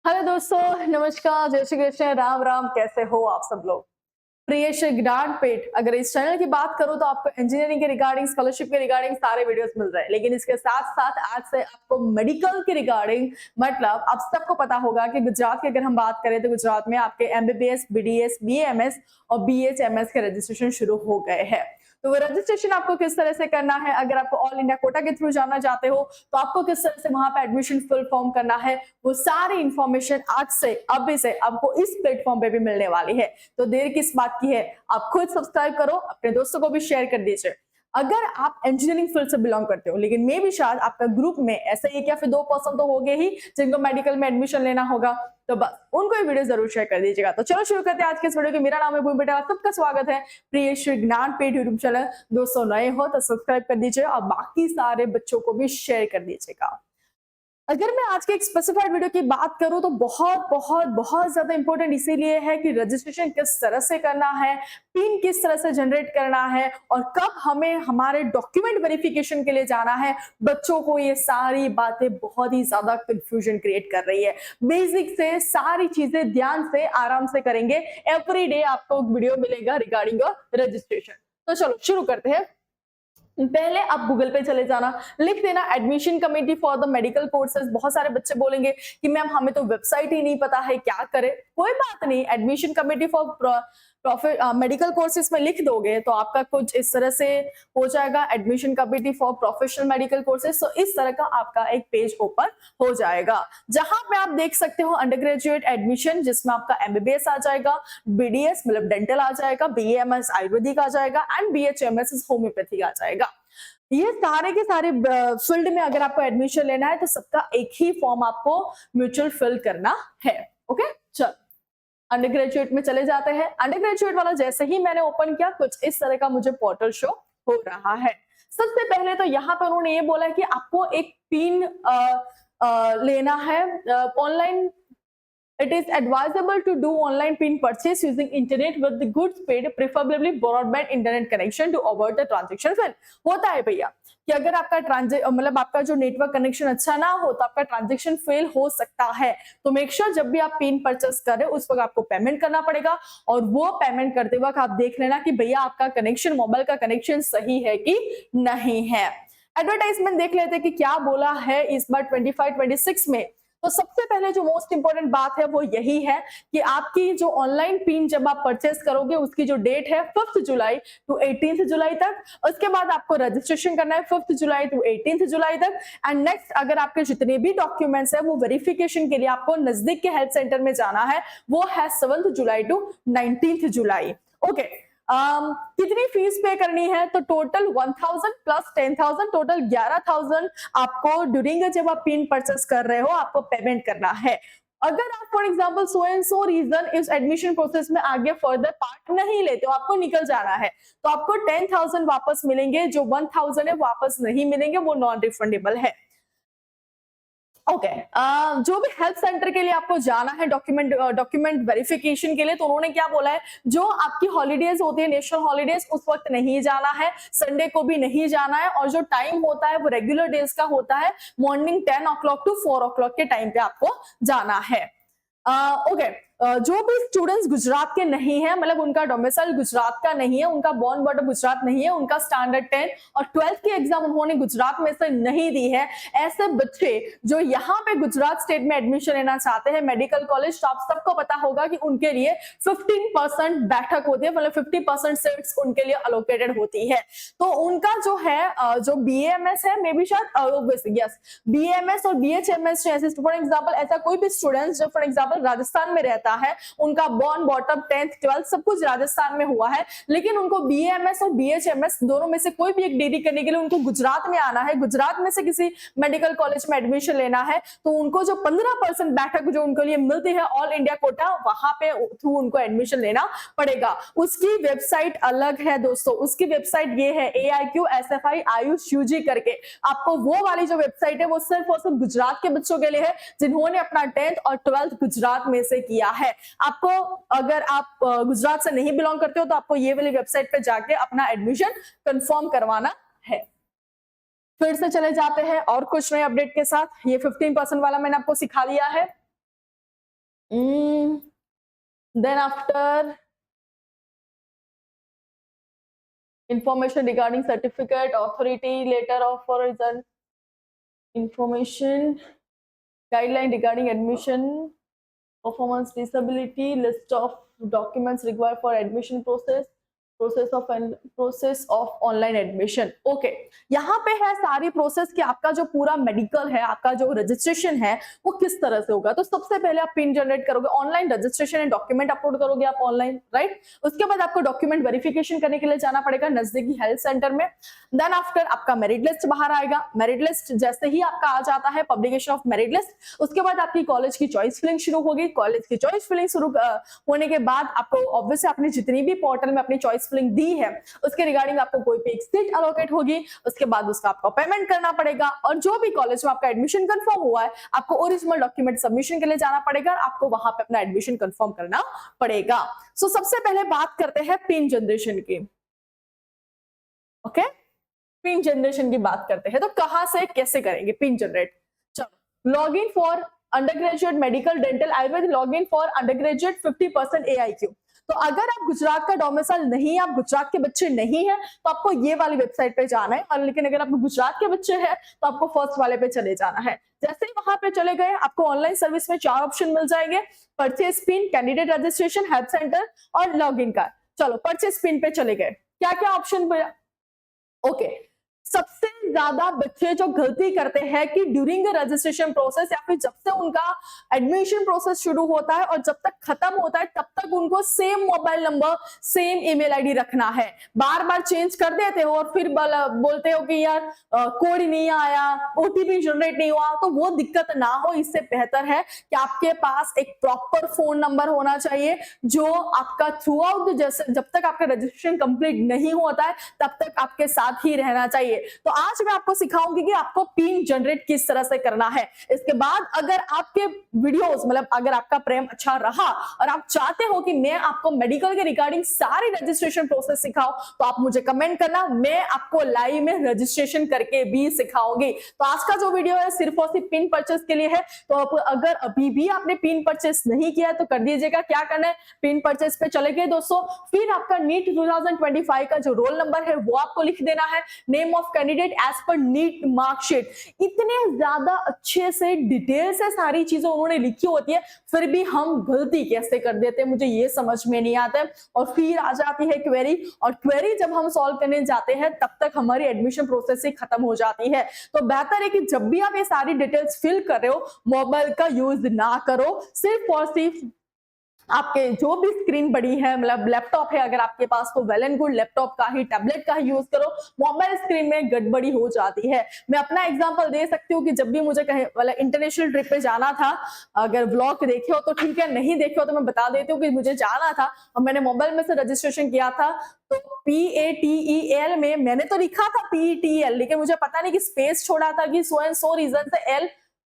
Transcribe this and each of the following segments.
Hello दोस्तों, नमस्कार, जय श्री कृष्ण, राम राम। कैसे हो आप सब लोग? प्रियेश ज्ञानपीठ, अगर इस चैनल की बात करूं तो आपको इंजीनियरिंग के रिगार्डिंग, स्कॉलरशिप के रिगार्डिंग सारे वीडियोस मिल रहे हैं, लेकिन इसके साथ साथ आज से आपको मेडिकल के रिगार्डिंग, मतलब आप सबको पता होगा कि गुजरात की अगर हम बात करें तो गुजरात में आपके एमबीबीएस, बीडीएस, बीएमएस और बीएचएमएस के रजिस्ट्रेशन शुरू हो गए हैं। तो वो रजिस्ट्रेशन आपको किस तरह से करना है, अगर आपको ऑल इंडिया कोटा के थ्रू जाना चाहते हो तो आपको किस तरह से वहां पे एडमिशन फुल फॉर्म करना है, वो सारी इंफॉर्मेशन आज से अभी से आपको इस प्लेटफॉर्म पे भी मिलने वाली है। तो देर किस बात की है, आप खुद सब्सक्राइब करो, अपने दोस्तों को भी शेयर कर दीजिए। अगर आप इंजीनियरिंग फील्ड से बिलोंग करते हो, लेकिन मे भी शायद आपका ग्रुप में ऐसे एक या फिर 2% तो होंगे ही जिनको मेडिकल में एडमिशन लेना होगा, तो बस उनको ये वीडियो जरूर शेयर कर दीजिएगा। तो चलो शुरू करते हैं आज के इस वीडियो की। मेरा नाम है भूमि पटेल, सबका स्वागत है प्रिय श्री ज्ञानपीठ यूट्यूब चैनल। दोस्तों नए हो तो सब्सक्राइब कर दीजिए और बाकी सारे बच्चों को भी शेयर कर दीजिएगा। अगर मैं आज के एक स्पेसिफाइड वीडियो की बात करूं तो बहुत बहुत बहुत ज्यादा इंपॉर्टेंट इसीलिए है कि रजिस्ट्रेशन किस तरह से करना है, पिन किस तरह से जनरेट करना है और कब हमें हमारे डॉक्यूमेंट वेरिफिकेशन के लिए जाना है। बच्चों को ये सारी बातें बहुत ही ज्यादा कंफ्यूजन क्रिएट कर रही है। बेसिक से सारी चीजें ध्यान से आराम से करेंगे। एवरी डे आपको वीडियो मिलेगा रिगार्डिंग रजिस्ट्रेशन। तो चलो शुरू करते हैं। पहले आप गूगल पे चले जाना, लिख देना admission committee for the medical courses. बहुत सारे बच्चे बोलेंगे कि मैम हमें तो वेबसाइट ही नहीं पता है, क्या करें। कोई बात नहीं, admission committee for medical courses में लिख दोगे तो आपका कुछ इस तरह से हो जाएगा, admission committee for professional medical courses. तो इस तरह का आपका एक पेज ओपन हो जाएगा, जहां पे आप देख सकते हो अंडर ग्रेजुएट एडमिशन, जिसमें आपका एमबीबीएस आ जाएगा, बीडीएस मतलब डेंटल आ जाएगा, बीएमएस आयुर्वेदिक आ जाएगा एंड बीएचएमएस होम्योपैथी आ जाएगा। ये सारे के सारे फील्ड में अगर आपको एडमिशन लेना है तो सबका एक ही फॉर्म आपको म्यूचुअल फिल करना है। ओके, चल अंडर ग्रेजुएट में चले जाते हैं। अंडर ग्रेजुएट वाला जैसे ही मैंने ओपन किया, कुछ इस तरह का मुझे पोर्टल शो हो रहा है। सबसे पहले तो यहाँ पर उन्होंने ये बोला है कि आपको एक पिन लेना है online. It is advisable to do online PIN purchase using internet with the good speed, preferably broadband internet connection to avoid the transaction fail। होता है भैया कि अगर आपका मतलब आपका जो नेटवर्क कनेक्शन अच्छा ना हो तो आपका ट्रांजेक्शन फेल हो सकता है। तो मेक श्योर जब भी आप पिन परचेस करें उस वक्त आपको पेमेंट करना पड़ेगा, और वो पेमेंट करते वक्त आप देख लेना कि भैया आपका कनेक्शन, मोबाइल का कनेक्शन सही है कि नहीं है। एडवर्टाइजमेंट देख लेते हैं कि क्या बोला है इस बार 25-26 में। तो सबसे पहले जो मोस्ट इंपोर्टेंट बात है वो यही है कि आपकी जो ऑनलाइन पिन जब आप परचेस करोगे उसकी जो डेट है 5 जुलाई टू 18 जुलाई तक। उसके बाद आपको रजिस्ट्रेशन करना है 5 जुलाई टू 18 जुलाई तक। एंड नेक्स्ट, अगर आपके जितने भी डॉक्यूमेंट्स है वो वेरिफिकेशन के लिए आपको नजदीक के हेल्प सेंटर में जाना है, वो है 7 जुलाई टू 19 जुलाई। ओके, कितनी फीस पे करनी है, तो टोटल 1000 प्लस 10,000, टोटल 11,000 आपको ड्यूरिंग जब आप पिन परचेस कर रहे हो आपको पेमेंट करना है। अगर आप for example so and so reason इस एडमिशन प्रोसेस में आगे फर्दर पार्ट नहीं लेते हो, आपको निकल जाना है, तो आपको 10,000 वापस मिलेंगे। जो 1000 है वापस नहीं मिलेंगे, वो नॉन रिफंडेबल है। ओके, जो भी हेल्थ सेंटर के लिए आपको जाना है डॉक्यूमेंट वेरिफिकेशन के लिए, तो उन्होंने क्या बोला है, जो आपकी हॉलीडेज होती है, नेशनल हॉलीडेज, उस वक्त नहीं जाना है, संडे को भी नहीं जाना है, और जो टाइम होता है वो रेगुलर डेज का होता है, मॉर्निंग 10 o'clock टू 4 o'clock के टाइम पे आपको जाना है। ओके, जो भी स्टूडेंट्स गुजरात के नहीं है, मतलब उनका डोमिसाइल गुजरात का नहीं है, उनका बॉर्न बॉर्डर गुजरात नहीं है, उनका स्टैंडर्ड 10 और 12 की एग्जाम उन्होंने गुजरात में से नहीं दी है, ऐसे बच्चे जो यहाँ पे गुजरात स्टेट में एडमिशन लेना चाहते हैं मेडिकल कॉलेज, तो आप सबको पता होगा कि उनके लिए 15% बैठक होती है, मतलब 50% सीट्स उनके लिए अलोकेटेड होती है। तो उनका जो है जो बीएमएस है, मे बी शायद यस बीएमएस और बीएचएमएस, फॉर एग्जाम्पल ऐसा कोई भी स्टूडेंट जो फॉर एग्जाम्पल राजस्थान में रहता है, उनका बॉर्न बॉटम 10th 12th सब कुछ राजस्थान में हुआ है, लेकिन उनको बीएमएस और बीएचएमएस दोनों में से कोई भी एक डिग्री करने के लिए उनको गुजरात में आना है, गुजरात में से किसी मेडिकल कॉलेज में एडमिशन लेना है, तो उनको जो 15% बैठक जो उनके लिए मिलती है ऑल इंडिया कोटा, वहां पे थ्रू उनको एडमिशन लेना पड़ेगा। उसकी वेबसाइट अलग है दोस्तों, उसकी वेबसाइट ये है AIQSFI आयुष यूजी करके। आपको वो वाली जो वेबसाइट है वो सिर्फ और सिर्फ गुजरात के बच्चों के लिए है जिन्होंने अपना 10th और 12th गुजरात में से किया है। आपको, अगर आप गुजरात से नहीं बिलोंग करते हो तो आपको ये वाली वेबसाइट पे जाके अपना एडमिशन कंफर्म करवाना है। फिर से चले जाते हैं और कुछ नए अपडेट के साथ। ये 15% वाला मैंने आपको सिखा दिया है। Then after information regarding certificate, authority, letter of origin, information, guideline regarding admission, performance disability, list of documents required for admission process of online admission. Okay, यहाँ पे है सारी प्रोसेस कि आपका जो पूरा मेडिकल है, आपका जो रजिस्ट्रेशन है वो किस तरह से होगा। तो सबसे पहले आप पिन जनरेट करोगे, online registration and document upload करोगे आप ऑनलाइन, राइट। उसके बाद आपको डॉक्यूमेंट वेरिफिकेशन करने के लिए जाना पड़ेगा नजदीकी हेल्थ सेंटर में। देन आफ्टर आपका मेरिट लिस्ट बाहर आएगा। मेरिट लिस्ट जैसे ही आपका आ जाता है, पब्लिकेशन ऑफ मेरिट लिस्ट, उसके बाद आपकी कॉलेज की चॉइस फिलिंग शुरू होगी। कॉलेज की चॉइस फिलिंग शुरू होने के बाद आपको ऑब्वियसली आपने जितनी भी पोर्टल में अपनी चॉइस फिलिंग दी है उसके रिगार्डिंग आपको कोई भी एक सीट अलोकेट होगी। उसके बाद उसका आपको पेमेंट करना पड़ेगा और जो भी कॉलेज में आपका एडमिशन कंफर्म हुआ है आपको ओरिजिनल डॉक्यूमेंट सबमिशन के लिए जाना पड़ेगा, आपको वहां पे अपना एडमिशन कंफर्म करना पड़ेगा। सो सबसे पहले बात करते हैं पिन जनरेशन की। ओके, पिन जनरेशन की बात करते हैं। तो कहां से कैसे करेंगे पिन जनरेट? चलो, log in for under graduate medical dental Ayurveda, log in for under graduate 50% AIQ। तो अगर आप गुजरात का डोमिसाइल नहीं है, आप गुजरात के बच्चे नहीं है, तो आपको ये वाली वेबसाइट पे जाना है। और लेकिन अगर आप गुजरात के बच्चे हैं तो आपको फर्स्ट वाले पे चले जाना है। जैसे ही वहां पे चले गए आपको ऑनलाइन सर्विस में 4 ऑप्शन मिल जाएंगे, purchase pin, candidate registration, help centre और लॉग इन का। चलो परचेज पिन पे चले गए, क्या क्या ऑप्शन मिला? ओके, सबसे ज्यादा बच्चे जो गलती करते हैं कि ड्यूरिंग द रजिस्ट्रेशन प्रोसेस या फिर जब से उनका एडमिशन प्रोसेस शुरू होता है और जब तक खत्म होता है तब तक उनको same mobile number, same email ID रखना है। बार बार चेंज कर देते हो और फिर बोलते हो कि यार कोड नहीं आया, OTP जनरेट नहीं हुआ। तो वो दिक्कत ना हो, इससे बेहतर है कि आपके पास एक प्रॉपर फोन नंबर होना चाहिए जो आपका थ्रू आउट, जैसे जब तक आपका रजिस्ट्रेशन कंप्लीट नहीं होता है तब तक आपके साथ ही रहना चाहिए। तो आज मैं आपको सिखाऊंगी कि आपको पिन जनरेट किस तरह से करना है। इसके बाद अगर आपके वीडियोस, मतलब अगर आपका प्रेम अच्छा रहा और आप चाहते हो कि मैं आपको मेडिकल के रिगार्डिंग सारी रजिस्ट्रेशन प्रोसेस सिखाऊं तो आप मुझे कमेंट करना, मैं आपको लाइव में रजिस्ट्रेशन करके भी सिखाऊंगी। तो आज का जो वीडियो है सिर्फ और सिर्फ पिन परचेस के लिए है। तो अगर अभी भी आपने पिन परचेस नहीं किया है तो कर दीजिएगा। क्या करना है, पिन परचेस पे चले गए दोस्तों, फिर आपका नीट 2025 का जो रोल नंबर है वो आपको लिख देना है, name of candidate as per NEET marksheet. इतने ज्यादा अच्छे से डिटेल से सारी चीजें उन्होंने लिखी होती है, फिर भी हम गलती कैसे कर देते हैं मुझे ये समझ में नहीं आता है। और फिर आ जाती है क्वेरी, और क्वेरी जब हम सॉल्व करने जाते हैं तब तक हमारी एडमिशन प्रोसेस ही खत्म हो जाती है। तो बेहतर है कि जब भी आप ये सारी डिटेल्स फिल कर रहे हो मोबाइल का यूज ना करो, सिर्फ और सिर्फ आपके जो भी स्क्रीन बड़ी है, मतलब लैपटॉप है अगर आपके पास तो वेल एंड गुड, लैपटॉप का ही, टैबलेट का ही यूज करो। मोबाइल स्क्रीन में गड़बड़ी हो जाती है। मैं अपना एग्जांपल दे सकती हूँ कि जब भी मुझे कहीं मतलब इंटरनेशनल ट्रिप पे जाना था, अगर व्लॉग देखे हो तो ठीक है, नहीं देखे हो तो मैं बता देती हूँ कि मुझे जाना था और मैंने मोबाइल में से रजिस्ट्रेशन किया था। तो PATEL में मैंने तो लिखा था PETL, लेकिन मुझे पता नहीं कि स्पेस छोड़ा था कि सो एंड सो रीजन से एल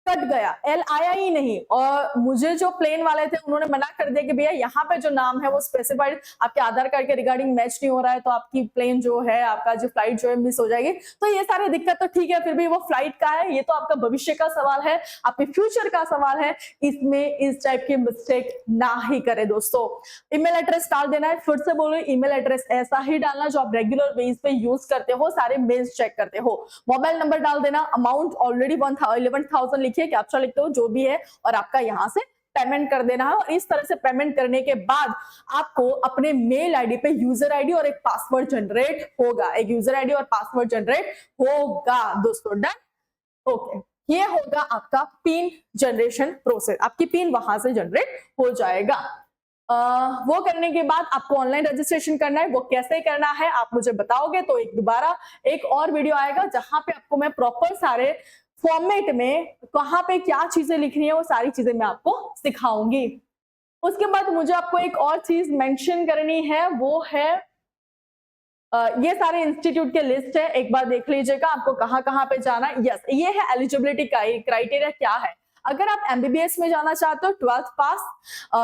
कट गया, एल आया ही नहीं। और मुझे जो प्लेन वाले थे उन्होंने मना कर दिया कि भैया यहाँ पे जो नाम है वो स्पेसिफाइड आपके आधार कार्ड के रिगार्डिंग मैच नहीं हो रहा है, तो आपकी प्लेन जो है, आपका जो फ्लाइट जो है मिस हो जाएगी। तो ये सारी दिक्कत तो ठीक है, फिर भी वो फ्लाइट का है, ये तो आपका भविष्य का सवाल है, आपके फ्यूचर का सवाल है। इसमें इस टाइप की मिस्टेक ना ही करे दोस्तों। ईमेल एड्रेस डाल देना है, फिर से बोलो ईमेल एड्रेस ऐसा ही डालना जो आप रेगुलर बेस पे यूज करते हो, सारे मेल्स चेक करते हो। मोबाइल नंबर डाल देना, अमाउंट ऑलरेडी 11,000 लिखिए, कैप्चा लिखते हो जो भी है, और आपका यहाँ से पेमेंट कर देना है। और इस तरह से पेमेंट करने के बाद आपको अपने मेल आईडी पे यूजर आईडी और एक पासवर्ड जनरेट होगा, एक यूजर आईडी और पासवर्ड जनरेट होगा दोस्तों। Done, okay. ये होगा आपका पिन जनरेशन प्रोसेस, आपकी पिन वहां से जनरेट हो जाएगा। वो करने के बाद आपको ऑनलाइन रजिस्ट्रेशन करना है। वो कैसे करना है आप मुझे बताओगे तो दोबारा एक और वीडियो आएगा जहां पे आपको मैं प्रॉपर सारे फॉर्मेट में कहां पे क्या चीजें लिखनी है वो सारी चीजें मैं आपको सिखाऊंगी। उसके बाद मुझे आपको एक और चीज मेंशन करनी है, वो है ये सारे इंस्टीट्यूट के लिस्ट है, एक बार देख लीजिएगा आपको कहां कहां पे जाना है। यस, ये है एलिजिबिलिटी क्राइटेरिया क्या है। अगर आप MBBS में जाना चाहते हो 12th पास,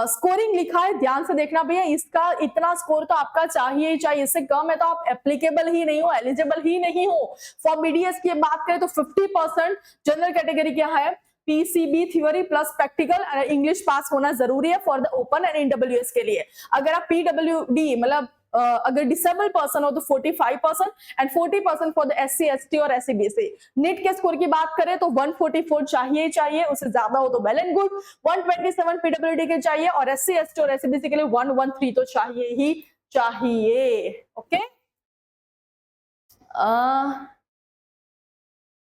स्कोरिंग लिखा है, ध्यान से देखना भैया, इसका इतना स्कोर तो आपका चाहिए ही चाहिए, इससे कम है तो आप एप्लीकेबल ही नहीं हो, एलिजिबल ही नहीं हो। फॉर BDS की बात करें तो 50% जनरल कैटेगरी क्या है, PCB theory plus practical English pass होना जरूरी है for the open and EWS के लिए। अगर आप पीडब्ल्यूडी मतलब अगर डिसेबल पर्सन हो तो 45% and 40% for the SC ST और एससीबीसी। नीट के स्कोर की बात करें तो 144 चाहिए चाहिए, उससे ज्यादा हो तो वेल एंड गुड। 127 पीडब्ल्यूडी के चाहिए और एससी एसटी और एससीबीसी के लिए 113 तो चाहिए ही चाहिए। ओके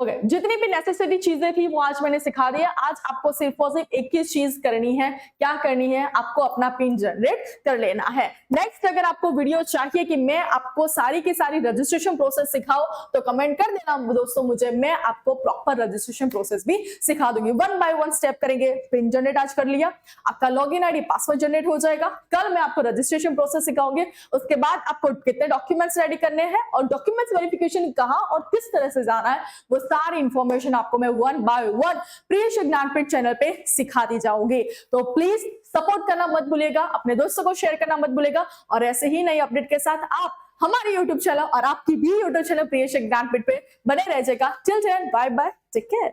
ओके जितनी भी नेसेसरी चीजें थी वो आज मैंने सिखा दिया। आज आपको सिर्फ और सिर्फ एक ही चीज करनी है, क्या करनी है, आपको अपना पिन जनरेट कर लेना है। नेक्स्ट अगर आपको वीडियो चाहिए कि मैं आपको सारी की सारी रजिस्ट्रेशन प्रोसेस सिखाऊं तो कमेंट कर देना दोस्तों मुझे, मैं आपको प्रॉपर रजिस्ट्रेशन प्रोसेस भी सिखा दूंगी। 1 बाय 1 स्टेप करेंगे। पिन जनरेट आज कर लिया, आपका लॉगिन आईडी पासवर्ड जनरेट हो जाएगा। कल मैं आपको रजिस्ट्रेशन प्रोसेस सिखाऊंगी, उसके बाद आपको कितने डॉक्यूमेंट्स रेडी करने हैं और डॉक्यूमेंट्स वेरिफिकेशन कहां और किस तरह से जाना है, वो सारी इंफॉर्मेशन आपको मैं 1 बाय 1 प्रियश ज्ञानपीठ चैनल पे सिखाती जाऊंगी। तो प्लीज सपोर्ट करना मत भूलिएगा, अपने दोस्तों को शेयर करना मत भूलिएगा और ऐसे ही नई अपडेट के साथ आप हमारे यूट्यूब चैनल और आपकी भी यूट्यूब चैनल प्रियश ज्ञानपीठ पे बने रहिएगा। Till then bye bye, take care.